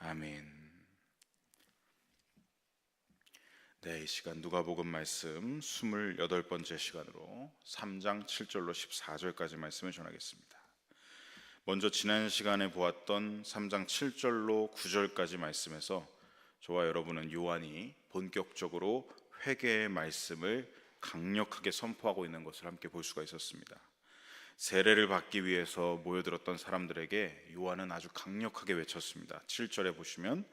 아멘. 네, 이 시간 누가복음 말씀 28번째 시간으로 3장 7절로 14절까지 말씀을 전하겠습니다. 먼저 지난 시간에 보았던 3장 7절로 9절까지 말씀에서 저와 여러분은 요한이 본격적으로 회개의 말씀을 강력하게 선포하고 있는 것을 함께 볼 수가 있었습니다. 세례를 받기 위해서 모여들었던 사람들에게 요한은 아주 강력하게 외쳤습니다. 7절에 보시면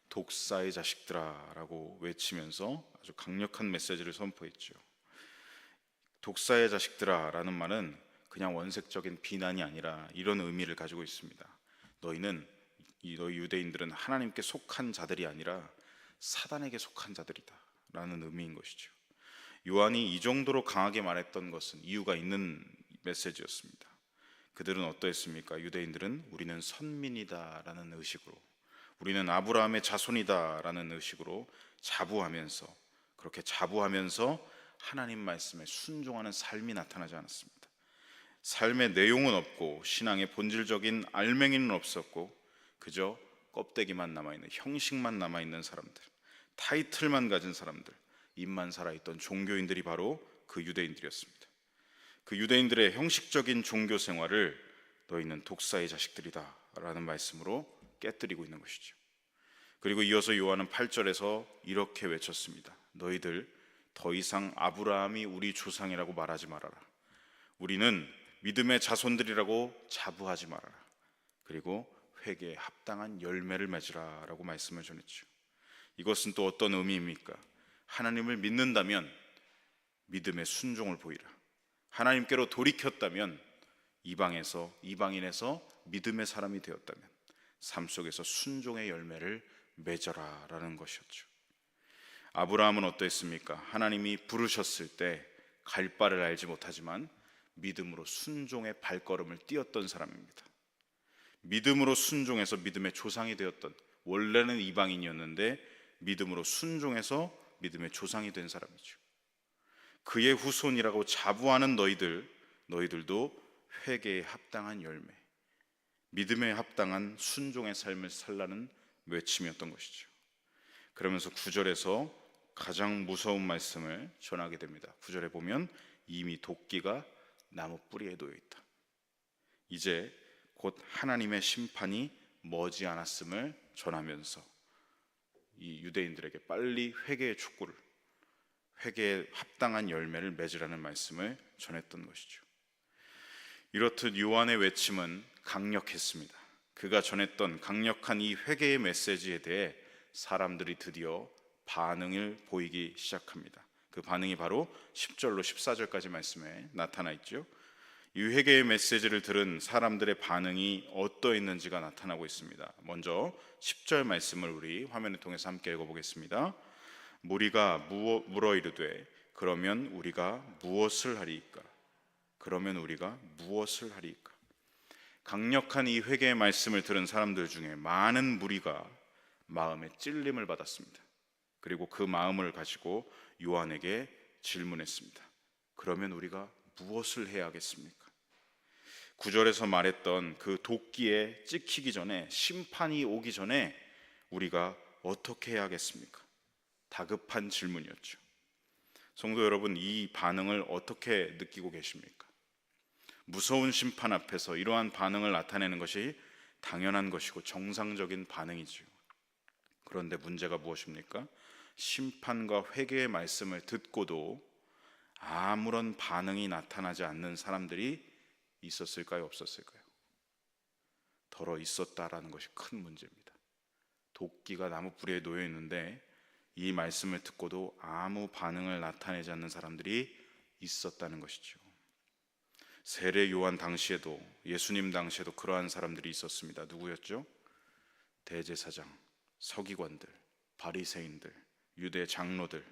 독사의 자식들아 라고 외치면서 아주 강력한 메시지를 선포했죠. 독사의 자식들아 라는 말은 그냥 원색적인 비난이 아니라 이런 의미를 가지고 있습니다. 너희 유대인들은 하나님께 속한 자들이 아니라 사단에게 속한 자들이다 라는 의미인 것이죠. 요한이 이 정도로 강하게 말했던 것은 이유가 있는 메시지였습니다. 그들은 어떠했습니까? 유대인들은 우리는 선민이다 라는 의식으로, 우리는 아브라함의 자손이다 라는 의식으로 그렇게 자부하면서 하나님 말씀에 순종하는 삶이 나타나지 않았습니다. 삶의 내용은 없고 신앙의 본질적인 알맹이는 없었고 그저 껍데기만 남아있는, 형식만 남아있는 사람들, 타이틀만 가진 사람들, 입만 살아있던 종교인들이 바로 그 유대인들이었습니다. 그 유대인들의 형식적인 종교 생활을 너희는 독사의 자식들이다 라는 말씀으로 깨뜨리고 있는 것이죠. 그리고 이어서 요한은 8절에서 이렇게 외쳤습니다. 너희들 더 이상 아브라함이 우리 조상이라고 말하지 말아라. 우리는 믿음의 자손들이라고 자부하지 말아라. 그리고 회개에 합당한 열매를 맺으라 라고 말씀을 전했죠. 이것은 또 어떤 의미입니까? 하나님을 믿는다면 믿음의 순종을 보이라. 하나님께로 돌이켰다면 이방인에서 믿음의 사람이 되었다면 삶 속에서 순종의 열매를 맺어라 라는 것이었죠. 아브라함은 어떠했습니까? 하나님이 부르셨을 때 갈 바를 알지 못하지만 믿음으로 순종의 발걸음을 띄었던 사람입니다. 믿음으로 순종해서 믿음의 조상이 되었던, 원래는 이방인이었는데 믿음으로 순종해서 믿음의 조상이 된 사람이죠. 그의 후손이라고 자부하는 너희들도 회개에 합당한 열매, 믿음에 합당한 순종의 삶을 살라는 외침이었던 것이죠. 그러면서 9절에서 가장 무서운 말씀을 전하게 됩니다. 9절에 보면 이미 도끼가 나무 뿌리에 놓여 있다. 이제 곧 하나님의 심판이 머지않았음을 전하면서 이 유대인들에게 빨리 회개의 촉구를, 회개에 합당한 열매를 맺으라는 말씀을 전했던 것이죠. 이렇듯 요한의 외침은 강력했습니다. 그가 전했던 강력한 이 회개의 메시지에 대해 사람들이 드디어 반응을 보이기 시작합니다. 그 반응이 바로 10절로 14절까지 말씀에 나타나 있죠. 이 회개의 메시지를 들은 사람들의 반응이 어떠했는지가 나타나고 있습니다. 먼저 10절 말씀을 우리 화면을 통해서 함께 읽어보겠습니다. 무리가 물어 이르되 그러면 우리가 무엇을 하리이까? 그러면 우리가 무엇을 하리이까? 강력한 이 회개의 말씀을 들은 사람들 중에 많은 무리가 마음에 찔림을 받았습니다. 그리고 그 마음을 가지고 요한에게 질문했습니다. 그러면 우리가 무엇을 해야 하겠습니까? 9절에서 말했던 그 도끼에 찍히기 전에, 심판이 오기 전에 우리가 어떻게 해야 하겠습니까? 다급한 질문이었죠. 성도 여러분, 이 반응을 어떻게 느끼고 계십니까? 무서운 심판 앞에서 이러한 반응을 나타내는 것이 당연한 것이고 정상적인 반응이지요. 그런데 문제가 무엇입니까? 심판과 회개의 말씀을 듣고도 아무런 반응이 나타나지 않는 사람들이 있었을까요? 없었을까요? 더러 있었다라는 것이 큰 문제입니다. 도끼가 나무 뿌리에 놓여 있는데 이 말씀을 듣고도 아무 반응을 나타내지 않는 사람들이 있었다는 것이죠. 세례 요한 당시에도, 예수님 당시에도 그러한 사람들이 있었습니다. 누구였죠? 대제사장, 서기관들, 바리새인들, 유대 장로들,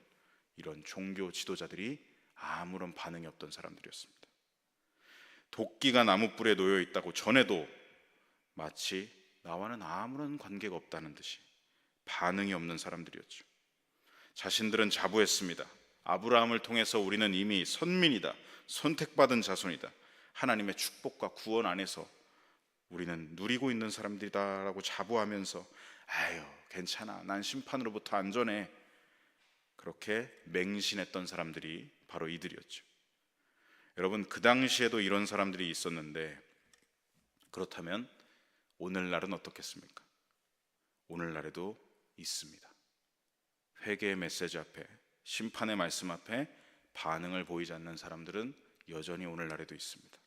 이런 종교 지도자들이 아무런 반응이 없던 사람들이었습니다. 도끼가 나무뿔에 놓여 있다고 전에도 마치 나와는 아무런 관계가 없다는 듯이 반응이 없는 사람들이었죠. 자신들은 자부했습니다. 아브라함을 통해서 우리는 이미 선민이다, 선택받은 자손이다, 하나님의 축복과 구원 안에서 우리는 누리고 있는 사람들이다 라고 자부하면서 아유, 괜찮아, 난 심판으로부터 안전해, 그렇게 맹신했던 사람들이 바로 이들이었죠. 여러분, 그 당시에도 이런 사람들이 있었는데, 그렇다면 오늘날은 어떻겠습니까? 오늘날에도 있습니다. 회개의 메시지 앞에, 심판의 말씀 앞에 반응을 보이지 않는 사람들은 여전히 오늘날에도 있습니다.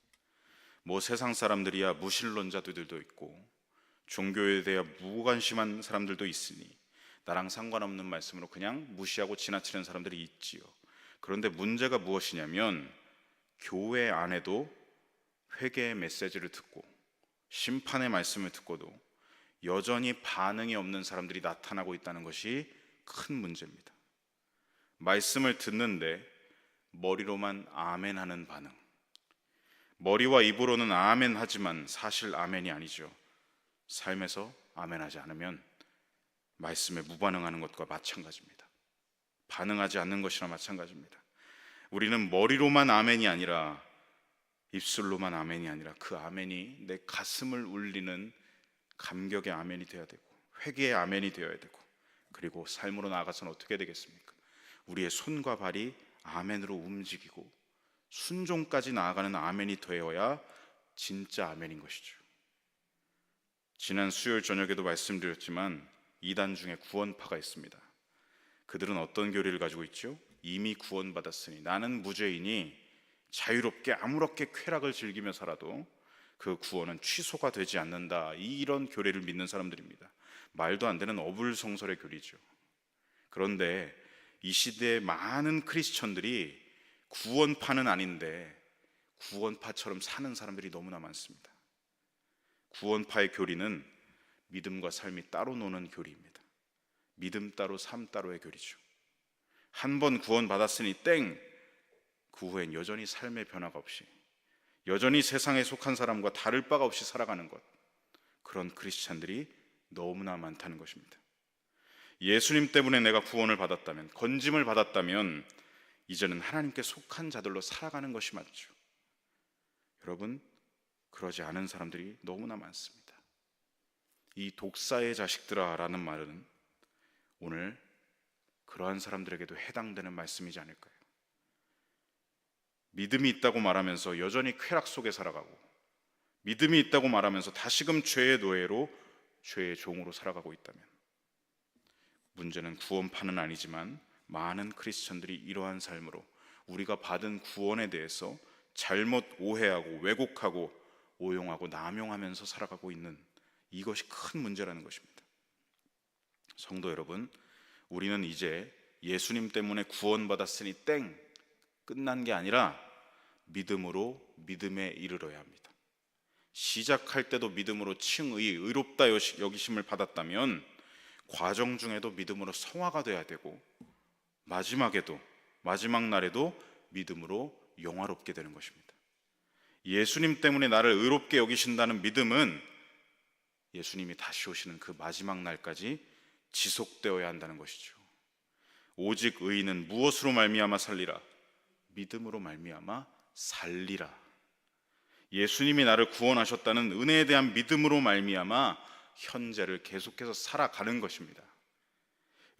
뭐 세상 사람들이야 무신론자들도 있고 종교에 대해 무관심한 사람들도 있으니 나랑 상관없는 말씀으로 그냥 무시하고 지나치는 사람들이 있지요. 그런데 문제가 무엇이냐면, 교회 안에도 회개의 메시지를 듣고 심판의 말씀을 듣고도 여전히 반응이 없는 사람들이 나타나고 있다는 것이 큰 문제입니다. 말씀을 듣는데 머리로만 아멘 하는 반응, 머리와 입으로는 아멘 하지만 사실 아멘이 아니죠. 삶에서 아멘 하지 않으면 말씀에 무반응하는 것과 마찬가지입니다. 반응하지 않는 것이나 마찬가지입니다. 우리는 머리로만 아멘이 아니라, 입술로만 아멘이 아니라 그 아멘이 내 가슴을 울리는 감격의 아멘이 되어야 되고, 회개의 아멘이 되어야 되고, 그리고 삶으로 나아가서는 어떻게 되겠습니까? 우리의 손과 발이 아멘으로 움직이고 순종까지 나아가는 아멘이 되어야 진짜 아멘인 것이죠. 지난 수요일 저녁에도 말씀드렸지만 이단 중에 구원파가 있습니다. 그들은 어떤 교리를 가지고 있죠? 이미 구원받았으니 나는 무죄이니 자유롭게 아무렇게 쾌락을 즐기며 살아도 그 구원은 취소가 되지 않는다, 이런 교리를 믿는 사람들입니다. 말도 안 되는 어불성설의 교리죠. 그런데 이 시대의 많은 크리스천들이 구원파는 아닌데 구원파처럼 사는 사람들이 너무나 많습니다. 구원파의 교리는 믿음과 삶이 따로 노는 교리입니다. 믿음 따로 삶 따로의 교리죠. 한 번 구원받았으니 땡, 그 후엔 여전히 삶의 변화가 없이 여전히 세상에 속한 사람과 다를 바가 없이 살아가는 것, 그런 크리스찬들이 너무나 많다는 것입니다. 예수님 때문에 내가 구원을 받았다면, 건짐을 받았다면 이제는 하나님께 속한 자들로 살아가는 것이 맞죠. 여러분, 그러지 않은 사람들이 너무나 많습니다. 이 독사의 자식들아 라는 말은 오늘 그러한 사람들에게도 해당되는 말씀이지 않을까요? 믿음이 있다고 말하면서 여전히 쾌락 속에 살아가고, 믿음이 있다고 말하면서 다시금 죄의 노예로, 죄의 종으로 살아가고 있다면, 문제는 구원파는 아니지만 많은 크리스천들이 이러한 삶으로 우리가 받은 구원에 대해서 잘못 오해하고 왜곡하고 오용하고 남용하면서 살아가고 있는, 이것이 큰 문제라는 것입니다. 성도 여러분, 우리는 이제 예수님 때문에 구원받았으니 땡, 끝난 게 아니라 믿음으로 믿음에 이르러야 합니다. 시작할 때도 믿음으로 칭의, 의롭다 여기심을 받았다면 과정 중에도 믿음으로 성화가 돼야 되고, 마지막에도, 마지막 날에도 믿음으로 영화롭게 되는 것입니다. 예수님 때문에 나를 의롭게 여기신다는 믿음은 예수님이 다시 오시는 그 마지막 날까지 지속되어야 한다는 것이죠. 오직 의인은 무엇으로 말미암아 살리라? 믿음으로 말미암아 살리라. 예수님이 나를 구원하셨다는 은혜에 대한 믿음으로 말미암아 현재를 계속해서 살아가는 것입니다.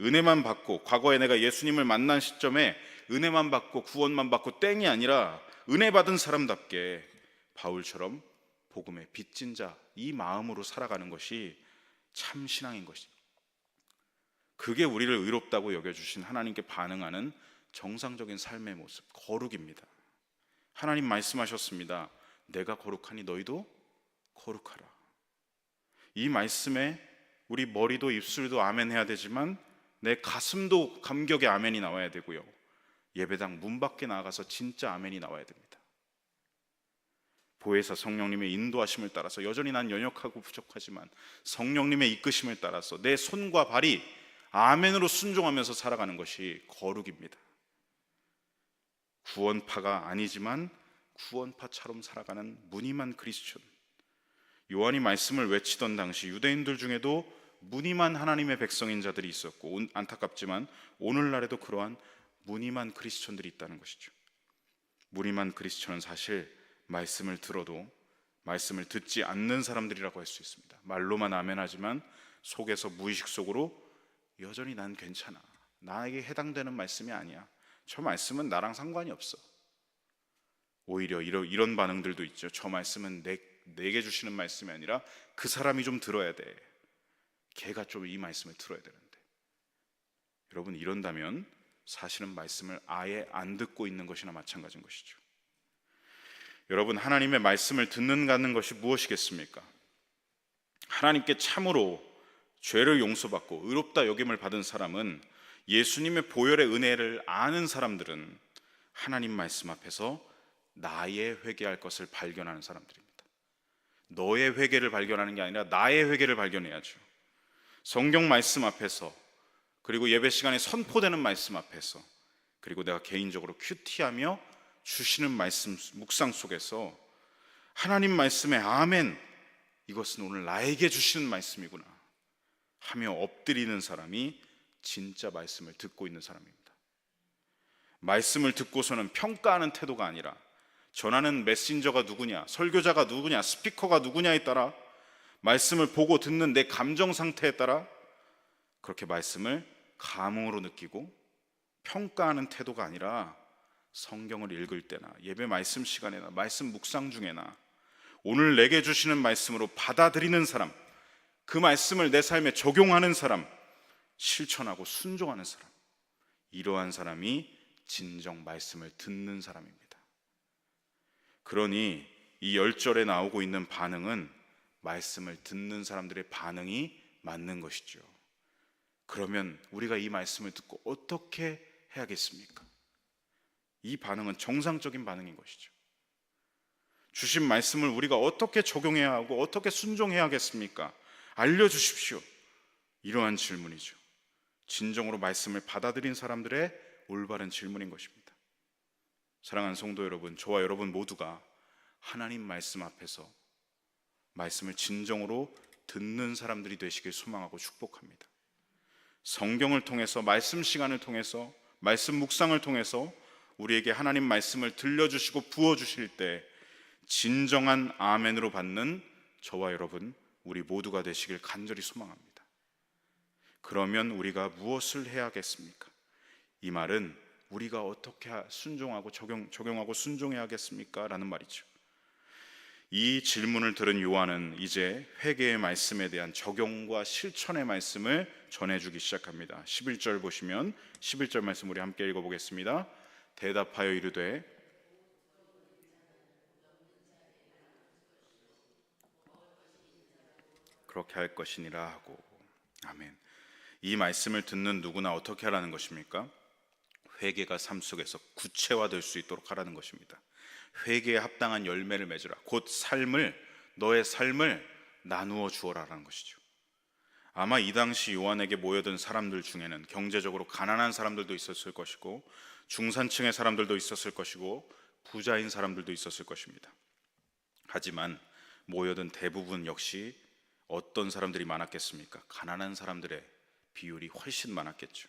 은혜만 받고, 과거에 내가 예수님을 만난 시점에 은혜만 받고 구원만 받고 땡이 아니라 은혜 받은 사람답게 바울처럼 복음의 빚진 자, 이 마음으로 살아가는 것이 참 신앙인 것입니다. 그게 우리를 의롭다고 여겨주신 하나님께 반응하는 정상적인 삶의 모습, 거룩입니다. 하나님 말씀하셨습니다. 내가 거룩하니 너희도 거룩하라. 이 말씀에 우리 머리도 입술도 아멘 해야 되지만 내 가슴도 감격의 아멘이 나와야 되고요, 예배당 문 밖에 나가서 진짜 아멘이 나와야 됩니다. 보혜사 성령님의 인도하심을 따라서, 여전히 난 연약하고 부족하지만 성령님의 이끄심을 따라서 내 손과 발이 아멘으로 순종하면서 살아가는 것이 거룩입니다. 구원파가 아니지만 구원파처럼 살아가는 무늬만 크리스천. 요한이 말씀을 외치던 당시 유대인들 중에도 무늬만 하나님의 백성인 자들이 있었고, 안타깝지만 오늘날에도 그러한 무늬만 크리스천들이 있다는 것이죠. 무늬만 크리스천은 사실 말씀을 들어도 말씀을 듣지 않는 사람들이라고 할 수 있습니다. 말로만 아멘하지만 속에서 무의식 속으로 여전히 난 괜찮아, 나에게 해당되는 말씀이 아니야, 저 말씀은 나랑 상관이 없어. 오히려 이런 반응들도 있죠. 저 말씀은 내게 주시는 말씀이 아니라 그 사람이 좀 들어야 돼, 걔가 좀 이 말씀을 들어야 되는데. 여러분, 이런다면 사실은 말씀을 아예 안 듣고 있는 것이나 마찬가지인 것이죠. 여러분, 하나님의 말씀을 듣는다는 것이 무엇이겠습니까? 하나님께 참으로 죄를 용서받고 의롭다 여김을 받은 사람은, 예수님의 보혈의 은혜를 아는 사람들은 하나님 말씀 앞에서 나의 회개할 것을 발견하는 사람들입니다. 너의 회개를 발견하는 게 아니라 나의 회개를 발견해야죠. 성경 말씀 앞에서, 그리고 예배 시간에 선포되는 말씀 앞에서, 그리고 내가 개인적으로 큐티하며 주시는 말씀 묵상 속에서 하나님 말씀에 아멘, 이것은 오늘 나에게 주시는 말씀이구나 하며 엎드리는 사람이 진짜 말씀을 듣고 있는 사람입니다. 말씀을 듣고서는 평가하는 태도가 아니라, 전하는 메신저가 누구냐, 설교자가 누구냐, 스피커가 누구냐에 따라, 말씀을 보고 듣는 내 감정 상태에 따라 그렇게 말씀을 감흥으로 느끼고 평가하는 태도가 아니라, 성경을 읽을 때나 예배 말씀 시간에나 말씀 묵상 중에나 오늘 내게 주시는 말씀으로 받아들이는 사람, 그 말씀을 내 삶에 적용하는 사람, 실천하고 순종하는 사람, 이러한 사람이 진정 말씀을 듣는 사람입니다. 그러니 이 10절에 나오고 있는 반응은 말씀을 듣는 사람들의 반응이 맞는 것이죠. 그러면 우리가 이 말씀을 듣고 어떻게 해야겠습니까? 이 반응은 정상적인 반응인 것이죠. 주신 말씀을 우리가 어떻게 적용해야 하고 어떻게 순종해야겠습니까? 알려주십시오. 이러한 질문이죠. 진정으로 말씀을 받아들인 사람들의 올바른 질문인 것입니다. 사랑하는 성도 여러분, 저와 여러분 모두가 하나님 말씀 앞에서 말씀을 진정으로 듣는 사람들이 되시길 소망하고 축복합니다. 성경을 통해서, 말씀 시간을 통해서, 말씀 묵상을 통해서 우리에게 하나님 말씀을 들려주시고 부어주실 때 진정한 아멘으로 받는 저와 여러분, 우리 모두가 되시길 간절히 소망합니다. 그러면 우리가 무엇을 해야겠습니까? 이 말은 우리가 어떻게 순종하고 적용하고 순종해야겠습니까? 라는 말이죠. 이 질문을 들은 요한은 이제 회개의 말씀에 대한 적용과 실천의 말씀을 전해주기 시작합니다. 11절 보시면 11절 말씀 우리 함께 읽어보겠습니다. 대답하여 이르되 그렇게 할 것이니라 하고. 아멘. 이 말씀을 듣는 누구나 어떻게 하라는 것입니까? 회개가 삶 속에서 구체화될 수 있도록 하라는 것입니다. 회개에 합당한 열매를 맺으라. 곧 너의 삶을 나누어 주어라라는 것이죠. 아마 이 당시 요한에게 모여든 사람들 중에는 경제적으로 가난한 사람들도 있었을 것이고, 중산층의 사람들도 있었을 것이고, 부자인 사람들도 있었을 것입니다. 하지만 모여든 대부분 역시 어떤 사람들이 많았겠습니까? 가난한 사람들의 비율이 훨씬 많았겠죠.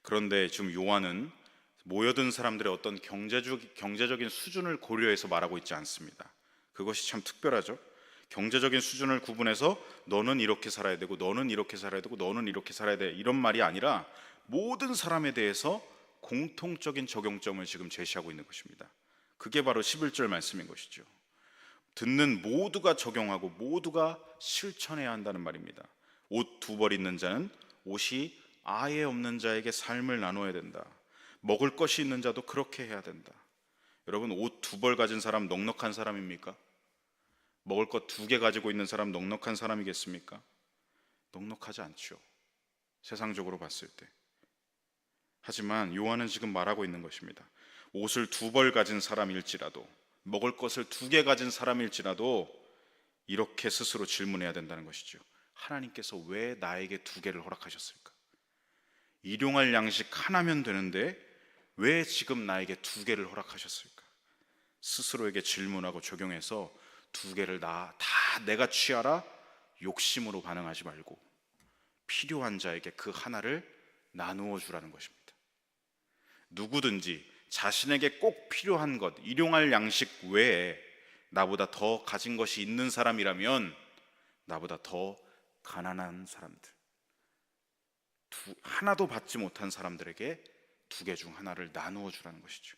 그런데 지금 요한은 모여든 사람들의 어떤 경제적인 수준을 고려해서 말하고 있지 않습니다. 그것이 참 특별하죠. 경제적인 수준을 구분해서 너는 이렇게 살아야 되고 너는 이렇게 살아야 되고 너는 이렇게 살아야 돼, 이런 말이 아니라 모든 사람에 대해서 공통적인 적용점을 지금 제시하고 있는 것입니다. 그게 바로 11절 말씀인 것이죠. 듣는 모두가 적용하고 모두가 실천해야 한다는 말입니다. 옷 2벌 있는 자는 옷이 아예 없는 자에게 삶을 나눠야 된다. 먹을 것이 있는 자도 그렇게 해야 된다. 여러분, 옷 2벌 가진 사람 넉넉한 사람입니까? 먹을 것 2개 가지고 있는 사람 넉넉한 사람이겠습니까? 넉넉하지 않죠, 세상적으로 봤을 때. 하지만 요한은 지금 말하고 있는 것입니다. 옷을 2벌 가진 사람일지라도, 먹을 것을 2개 가진 사람일지라도 이렇게 스스로 질문해야 된다는 것이죠. 하나님께서 왜 나에게 2개를 허락하셨을까? 일용할 양식 하나면 되는데 왜 지금 나에게 2개를 허락하셨을까? 스스로에게 질문하고 적용해서 2개를 다 내가 취하라 욕심으로 반응하지 말고 필요한 자에게 그 하나를 나누어 주라는 것입니다. 누구든지 자신에게 꼭 필요한 것, 일용할 양식 외에 나보다 더 가진 것이 있는 사람이라면 나보다 더 가난한 사람들, 하나도 받지 못한 사람들에게 두 개 중 하나를 나누어 주라는 것이죠.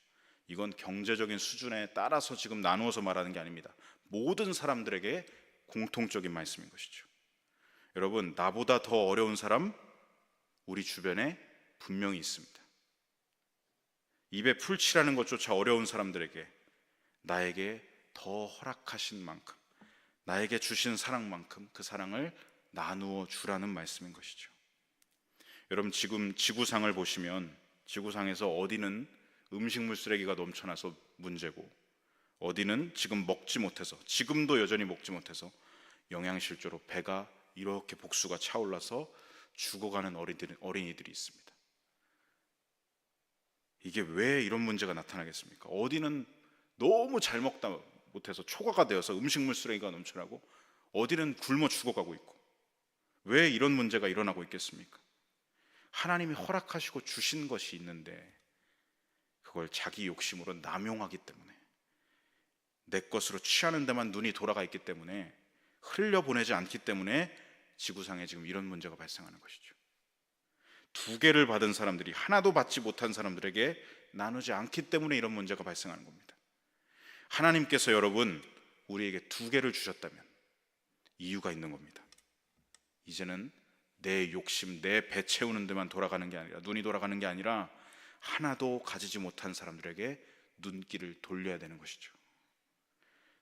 이건 경제적인 수준에 따라서 지금 나누어서 말하는 게 아닙니다. 모든 사람들에게 공통적인 말씀인 것이죠. 여러분, 나보다 더 어려운 사람 우리 주변에 분명히 있습니다. 입에 풀칠하는 것조차 어려운 사람들에게 나에게 더 허락하신 만큼, 나에게 주신 사랑만큼 그 사랑을 나누어 주라는 말씀인 것이죠. 여러분, 지금 지구상을 보시면 지구상에서 어디는 음식물 쓰레기가 넘쳐나서 문제고, 어디는 지금 먹지 못해서, 지금도 여전히 먹지 못해서 영양실조로 배가 이렇게 복수가 차올라서 죽어가는 어린이들이 있습니다. 이게 왜 이런 문제가 나타나겠습니까? 어디는 너무 잘 먹다 못해서 초과가 되어서 음식물 쓰레기가 넘쳐나고, 어디는 굶어 죽어가고 있고, 왜 이런 문제가 일어나고 있겠습니까? 하나님이 허락하시고 주신 것이 있는데 그걸 자기 욕심으로 남용하기 때문에, 내 것으로 취하는 데만 눈이 돌아가 있기 때문에, 흘려보내지 않기 때문에 지구상에 지금 이런 문제가 발생하는 것이죠. 두 개를 받은 사람들이 하나도 받지 못한 사람들에게 나누지 않기 때문에 이런 문제가 발생하는 겁니다. 하나님께서 여러분 우리에게 두 개를 주셨다면 이유가 있는 겁니다. 이제는 내 욕심, 내 배 채우는 데만 돌아가는 게 아니라, 눈이 돌아가는 게 아니라 하나도 가지지 못한 사람들에게 눈길을 돌려야 되는 것이죠.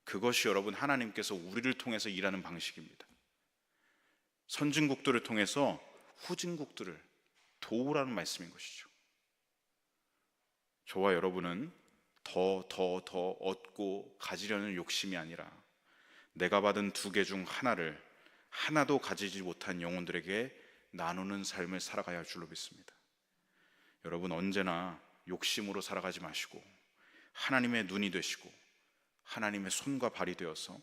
그것이 여러분 하나님께서 우리를 통해서 일하는 방식입니다. 선진국들을 통해서 후진국들을 도우라는 말씀인 것이죠. 저와 여러분은 더 얻고 가지려는 욕심이 아니라 내가 받은 두 개 중 하나를 하나도 가지지 못한 영혼들에게 나누는 삶을 살아가야 할 줄로 믿습니다. 여러분, 언제나 욕심으로 살아가지 마시고 하나님의 눈이 되시고 하나님의 손과 발이 되어서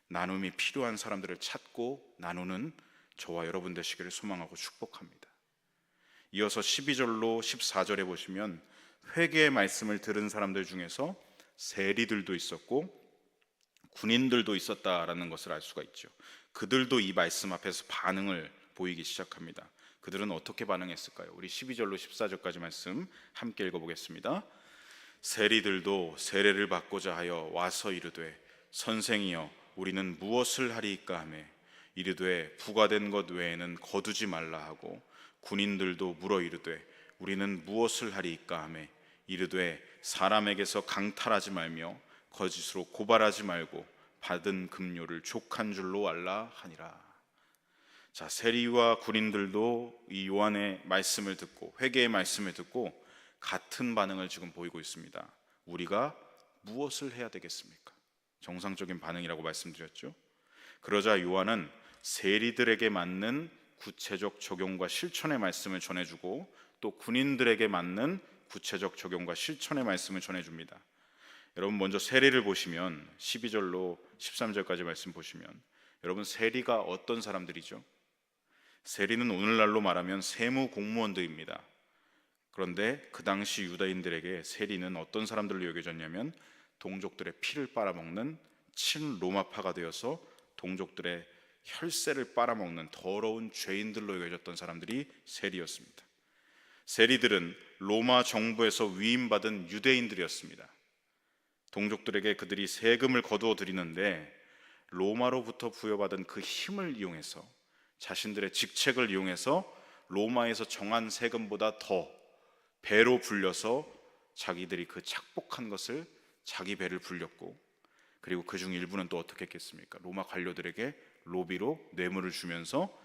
나눔이 필요한 사람들을 찾고 나누는 저와 여러분 되시기를 소망하고 축복합니다. 이어서 12절로 14절에 보시면 회개의 말씀을 들은 사람들 중에서 세리들도 있었고 군인들도 있었다라는 것을 알 수가 있죠. 그들도 이 말씀 앞에서 반응을 보이기 시작합니다. 그들은 어떻게 반응했을까요? 우리 12절로 14절까지 말씀 함께 읽어보겠습니다. 세리들도 세례를 받고자 하여 와서 이르되 선생이여 우리는 무엇을 하리이까 하매 이르되 부과된 것 외에는 거두지 말라 하고, 군인들도 물어 이르되 우리는 무엇을 하리이까 하매 이르되 사람에게서 강탈하지 말며 거짓으로 고발하지 말고 받은 급료를 족한 줄로 알라 하니라. 자, 세리와 군인들도 이 요한의 말씀을 듣고, 회개의 말씀을 듣고 같은 반응을 지금 보이고 있습니다. 우리가 무엇을 해야 되겠습니까? 정상적인 반응이라고 말씀드렸죠. 그러자 요한은 세리들에게 맞는 구체적 적용과 실천의 말씀을 전해주고, 또 군인들에게 맞는 구체적 적용과 실천의 말씀을 전해줍니다. 여러분, 먼저 세리를 보시면 12절로 13절까지 말씀 보시면, 여러분 세리가 어떤 사람들이죠? 세리는 오늘날로 말하면 세무 공무원들입니다. 그런데 그 당시 유다인들에게 세리는 어떤 사람들로 여겨졌냐면 동족들의 피를 빨아먹는 친로마파가 되어서 동족들의 혈세를 빨아먹는 더러운 죄인들로 여겨졌던 사람들이 세리였습니다. 세리들은 로마 정부에서 위임받은 유대인들이었습니다. 동족들에게 그들이 세금을 거두어 드리는데 로마로부터 부여받은 그 힘을 이용해서, 자신들의 직책을 이용해서 로마에서 정한 세금보다 더 배로 불려서 자기들이 그 착복한 것을 자기 배를 불렸고, 그리고 그중 일부는 또 어떻게 했겠습니까? 로마 관료들에게 로비로 뇌물을 주면서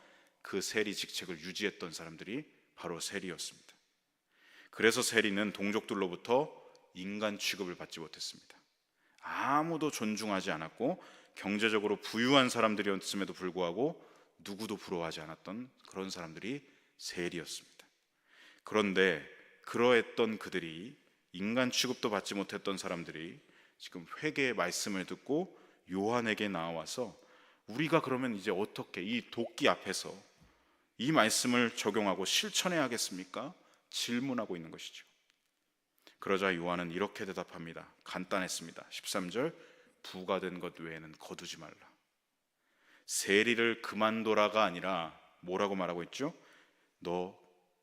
그 세리 직책을 유지했던 사람들이 바로 세리였습니다. 그래서 세리는 동족들로부터 인간 취급을 받지 못했습니다. 아무도 존중하지 않았고 경제적으로 부유한 사람들이었음에도 불구하고 누구도 부러워하지 않았던 그런 사람들이 세리였습니다. 그런데 그러했던 그들이, 인간 취급도 받지 못했던 사람들이 지금 회개의 말씀을 듣고 요한에게 나와서 우리가 그러면 이제 어떻게 이 도끼 앞에서 이 말씀을 적용하고 실천해야겠습니까? 질문하고 있는 것이죠. 그러자 요한은 이렇게 대답합니다. 간단했습니다. 13절, 부과된 것 외에는 거두지 말라. 세리를 그만둬라가 아니라 뭐라고 말하고 있죠? 너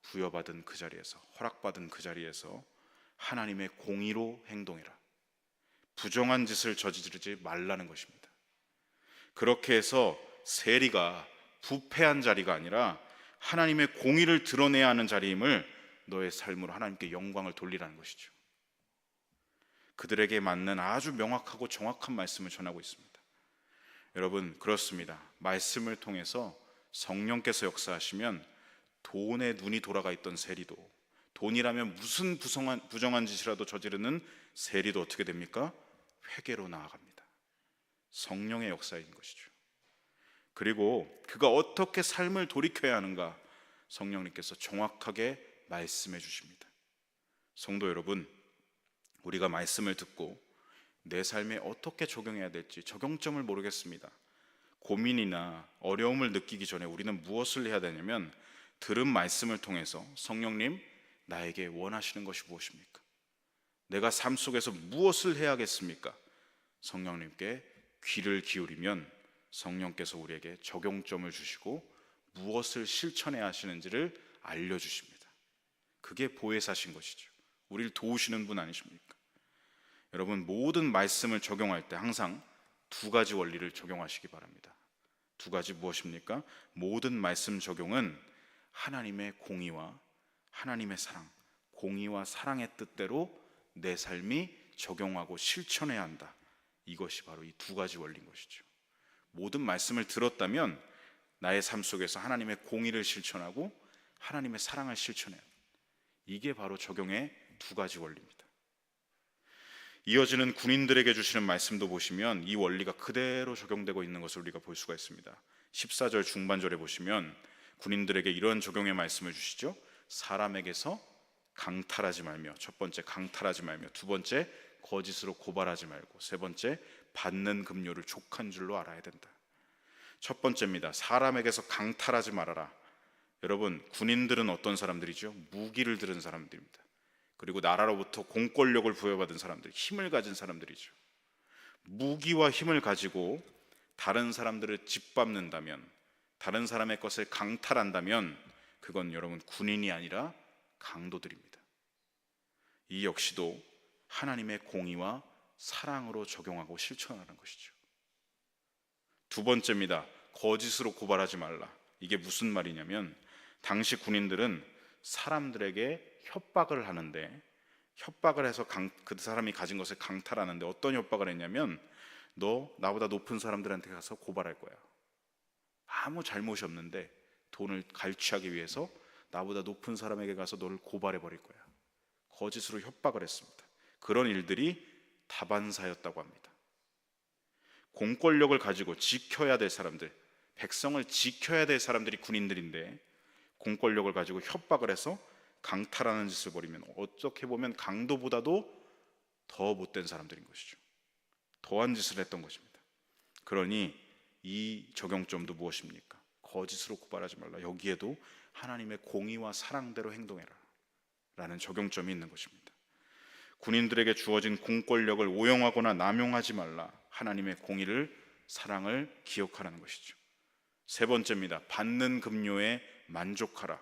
부여받은 그 자리에서, 허락받은 그 자리에서 하나님의 공의로 행동해라. 부정한 짓을 저지르지 말라는 것입니다. 그렇게 해서 세리가 부패한 자리가 아니라 하나님의 공의를 드러내야 하는 자리임을 너의 삶으로 하나님께 영광을 돌리라는 것이죠. 그들에게 맞는 아주 명확하고 정확한 말씀을 전하고 있습니다. 여러분, 그렇습니다. 말씀을 통해서 성령께서 역사하시면 돈에 눈이 돌아가 있던 세리도, 돈이라면 무슨 부정한 짓이라도 저지르는 세리도 어떻게 됩니까? 회개로 나아갑니다. 성령의 역사인 것이죠. 그리고 그가 어떻게 삶을 돌이켜야 하는가 성령님께서 정확하게 말씀해 주십니다. 성도 여러분, 우리가 말씀을 듣고 내 삶에 어떻게 적용해야 될지 적용점을 모르겠습니다. 고민이나 어려움을 느끼기 전에 우리는 무엇을 해야 되냐면, 들은 말씀을 통해서 성령님, 나에게 원하시는 것이 무엇입니까? 내가 삶 속에서 무엇을 해야겠습니까? 성령님께 귀를 기울이면 성령께서 우리에게 적용점을 주시고 무엇을 실천해야 하시는지를 알려주십니다. 그게 보혜사신 것이죠. 우리를 도우시는 분 아니십니까? 여러분, 모든 말씀을 적용할 때 항상 두 가지 원리를 적용하시기 바랍니다. 두 가지 무엇입니까? 모든 말씀 적용은 하나님의 공의와 하나님의 사랑, 공의와 사랑의 뜻대로 내 삶이 적용하고 실천해야 한다. 이것이 바로 이 두 가지 원리인 것이죠. 모든 말씀을 들었다면 나의 삶 속에서 하나님의 공의를 실천하고 하나님의 사랑을 실천해야 합니다. 이게 바로 적용의 두 가지 원리입니다. 이어지는 군인들에게 주시는 말씀도 보시면 이 원리가 그대로 적용되고 있는 것을 우리가 볼 수가 있습니다. 14절 중반절에 보시면 군인들에게 이런 적용의 말씀을 주시죠. 사람에게서 강탈하지 말며, 첫 번째 강탈하지 말며, 두 번째 거짓으로 고발하지 말고, 세 번째 받는 급료를 족한 줄로 알아야 된다. 첫 번째입니다. 사람에게서 강탈하지 말아라. 여러분, 군인들은 어떤 사람들이죠? 무기를 들은 사람들입니다. 그리고 나라로부터 공권력을 부여받은 사람들, 힘을 가진 사람들이죠. 무기와 힘을 가지고 다른 사람들을 짓밟는다면, 다른 사람의 것을 강탈한다면 그건 여러분 군인이 아니라 강도들입니다. 이 역시도 하나님의 공의와 사랑으로 적용하고 실천하는 것이죠. 두 번째입니다. 거짓으로 고발하지 말라. 이게 무슨 말이냐면, 당시 군인들은 사람들에게 협박을 하는데, 협박을 해서 그 사람이 가진 것을 강탈하는데 어떤 협박을 했냐면, 너 나보다 높은 사람들한테 가서 고발할 거야. 아무 잘못이 없는데 돈을 갈취하기 위해서 나보다 높은 사람에게 가서 너를 고발해 버릴 거야. 거짓으로 협박을 했습니다. 그런 일들이 다반사였다고 합니다. 공권력을 가지고 지켜야 될 사람들, 백성을 지켜야 될 사람들이 군인들인데 공권력을 가지고 협박을 해서 강탈하는 짓을 벌이면 어떻게 보면 강도보다도 더 못된 사람들인 것이죠. 더한 짓을 했던 것입니다. 그러니 이 적용점도 무엇입니까? 거짓으로 고발하지 말라. 여기에도 하나님의 공의와 사랑대로 행동해라 라는 적용점이 있는 것입니다. 군인들에게 주어진 공권력을 오용하거나 남용하지 말라. 하나님의 공의를, 사랑을 기억하라는 것이죠. 세 번째입니다. 받는 급료에 만족하라.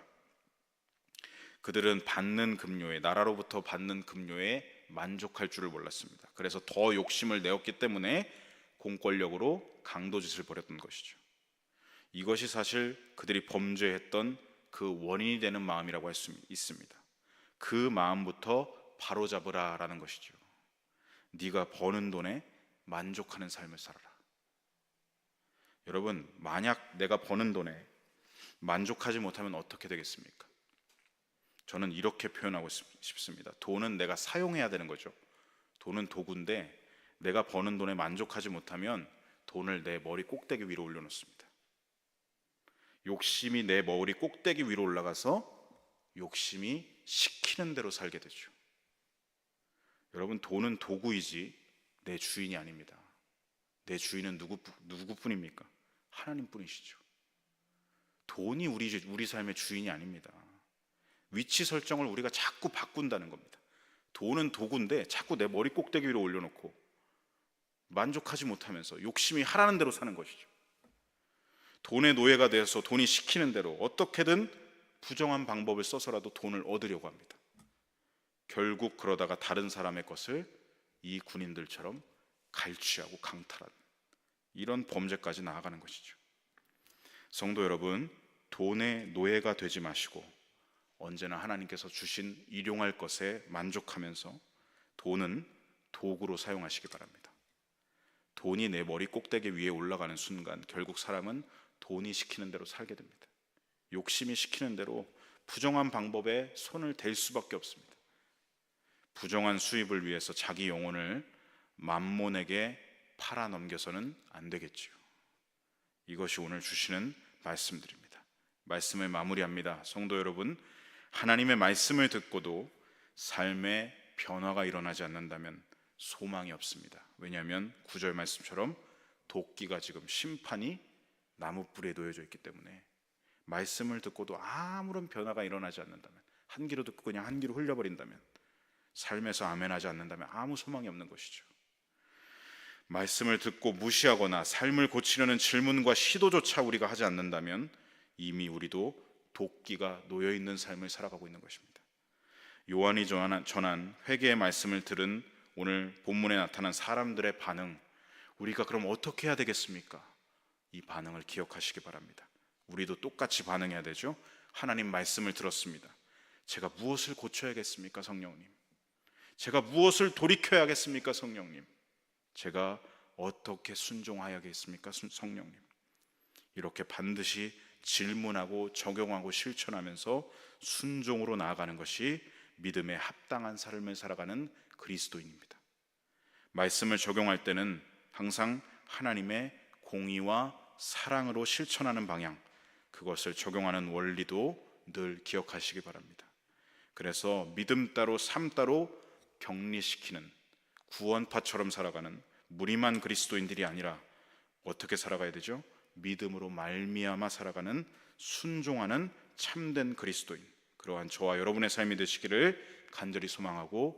그들은 받는 급료에, 나라로부터 받는 급료에 만족할 줄을 몰랐습니다. 그래서 더 욕심을 내었기 때문에 공권력으로 강도짓을 벌였던 것이죠. 이것이 사실 그들이 범죄했던 그 원인이 되는 마음이라고 할 수 있습니다. 그 마음부터 바로잡으라라는 것이죠. 네가 버는 돈에 만족하는 삶을 살아라. 여러분, 만약 내가 버는 돈에 만족하지 못하면 어떻게 되겠습니까? 저는 이렇게 표현하고 싶습니다. 돈은 내가 사용해야 되는 거죠. 돈은 도구인데 내가 버는 돈에 만족하지 못하면 돈을 내 머리 꼭대기 위로 올려놓습니다. 욕심이 내 머리 꼭대기 위로 올라가서 욕심이 시키는 대로 살게 되죠. 여러분, 돈은 도구이지 내 주인이 아닙니다. 내 주인은 누구뿐입니까? 하나님뿐이시죠. 돈이 우리 삶의 주인이 아닙니다. 위치 설정을 우리가 자꾸 바꾼다는 겁니다. 돈은 도구인데 자꾸 내 머리 꼭대기 위로 올려놓고 만족하지 못하면서 욕심이 하라는 대로 사는 것이죠. 돈의 노예가 되어서 돈이 시키는 대로 어떻게든 부정한 방법을 써서라도 돈을 얻으려고 합니다. 결국 그러다가 다른 사람의 것을 이 군인들처럼 갈취하고 강탈하는 이런 범죄까지 나아가는 것이죠. 성도 여러분, 돈의 노예가 되지 마시고 언제나 하나님께서 주신 일용할 것에 만족하면서 돈은 도구로 사용하시기 바랍니다. 돈이 내 머리 꼭대기 위에 올라가는 순간 결국 사람은 돈이 시키는 대로 살게 됩니다. 욕심이 시키는 대로 부정한 방법에 손을 댈 수밖에 없습니다. 부정한 수입을 위해서 자기 영혼을 만몬에게 팔아 넘겨서는 안 되겠지요. 이것이 오늘 주시는 말씀들입니다. 말씀을 마무리합니다. 성도 여러분, 하나님의 말씀을 듣고도 삶의 변화가 일어나지 않는다면 소망이 없습니다. 왜냐하면 9절 말씀처럼 도끼가 지금 심판이 나무뿔에 놓여져 있기 때문에 말씀을 듣고도 아무런 변화가 일어나지 않는다면, 한 귀로 듣고 그냥 한 귀로 흘려버린다면, 삶에서 아멘하지 않는다면 아무 소망이 없는 것이죠. 말씀을 듣고 무시하거나 삶을 고치려는 질문과 시도조차 우리가 하지 않는다면 이미 우리도 도끼가 놓여있는 삶을 살아가고 있는 것입니다. 요한이 전한 회개의 말씀을 들은 오늘 본문에 나타난 사람들의 반응, 우리가 그럼 어떻게 해야 되겠습니까? 이 반응을 기억하시기 바랍니다. 우리도 똑같이 반응해야 되죠. 하나님 말씀을 들었습니다. 제가 무엇을 고쳐야겠습니까, 성령님? 제가 무엇을 돌이켜야겠습니까, 성령님? 제가 어떻게 순종하야겠습니까, 성령님? 이렇게 반드시 질문하고 적용하고 실천하면서 순종으로 나아가는 것이 믿음에 합당한 삶을 살아가는 그리스도인입니다. 말씀을 적용할 때는 항상 하나님의 공의와 사랑으로 실천하는 방향, 그것을 적용하는 원리도 늘 기억하시기 바랍니다. 그래서 믿음 따로 삶 따로 격리시키는 구원파처럼 살아가는 무림한 그리스도인들이 아니라 어떻게 살아가야 되죠? 믿음으로 말미암아 살아가는 순종하는 참된 그리스도인, 그러한 저와 여러분의 삶이 되시기를 간절히 소망하고